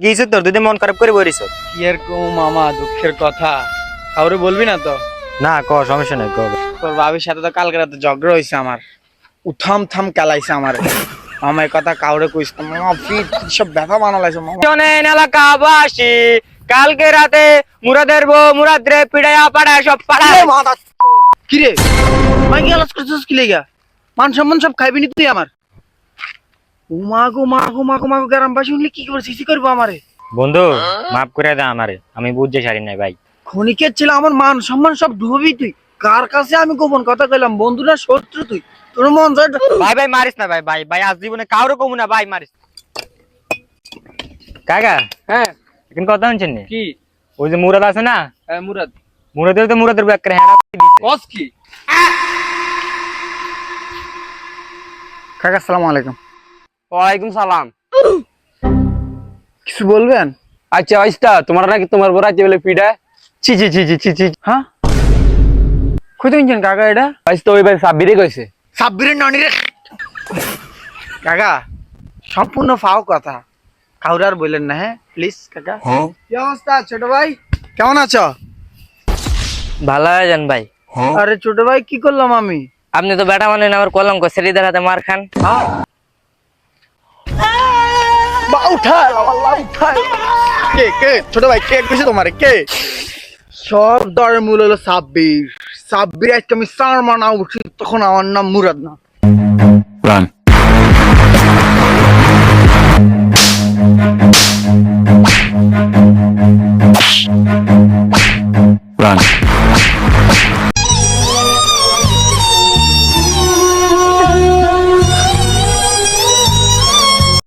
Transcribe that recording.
কিছু তোর দুদিন মন খারাপ করে বলিস কি আর কো মামা, দুঃখের কথা কাউরে বলবি না তো? না ক সমস্যা নাই ক তোর ভাবির সাথে তো কালকে রাতে ঝগড়া হয়েছে আমার, উথাম থাম কালাইছে আমারে। মামা এই কথা কাউরে কইস না মামা, ফিট সব ব্যথা বানালাইছে মামা। শোনেন এলাকাবাসী, কালকে রাতে মুরাদের বউ মুরাদ রে পিড়াইয়া পাড়ায় সব পাড়ায়। কি রে মাই গেলাস করছিস কি লাগা? মান সম্মান সব খাইবি নি তুই আমার? উমাগো মাগো মাগো মাগো গ্রামবাসী শুনলে কি করে সিসি করবো আমারে? বন্ধু মাফ করে দে আমারে, আমি বুঝতে সারি নাই ভাই। ক্ষণিকের ছিল আমার মান সম্মান সব ডুবি তুই। কার কাছে আমি গোপন কথা কইলাম? বন্ধু না শত্রু তুই? তোর মন যায় ভাই ভাই মারিস না ভাই, ভাই ভাই আজ জীবনে কাউরে কমু না ভাই, মারিস। কাকা হ্যাঁ এখন কথা শুনছেন নি? কি? ওই যে মুরাদ আছে না, হ্যাঁ মুরাদ। মুরাদের তো মুরাদের ব্যাগ করে হ্যাঁ কস কি? কাকা আসসালামু আলাইকুম। ওয়ালাইকুম সালাম। কিছু বলবেন? আচ্ছা আইস্তা তোমার নাকি তোমার বড় আছে বলে পিডা? ছি ছি ছি ছি ছি ছি। হ্যাঁ কই দিন কাকা এটা? আইস্তা ওই ভাই সাব্বিরে কইছে। সাব্বিরের নানি রে। কাকা সম্পূর্ণ ফাও কথা, কাউরে আর বললেন না হ্যাঁ প্লিজ কাকা। কি অবস্থা ছোট ভাই, কেমন আছো? ভালো যান ভাই। আরে ছোট ভাই কি করলাম আমি? আপনি তো বেটা মানে আমার কলঙ্ক, ছেলেদের হাতে মার খান। বা উঠায় আল্লাহ উঠায়। কে কে ছোট ভাই কে কইছে তোমারে? কে? সব দরের মূল হলো সাব্বির। সাব্বির আজকে আমি সার মানা উঠি তখন আমার নাম মুরাদ না।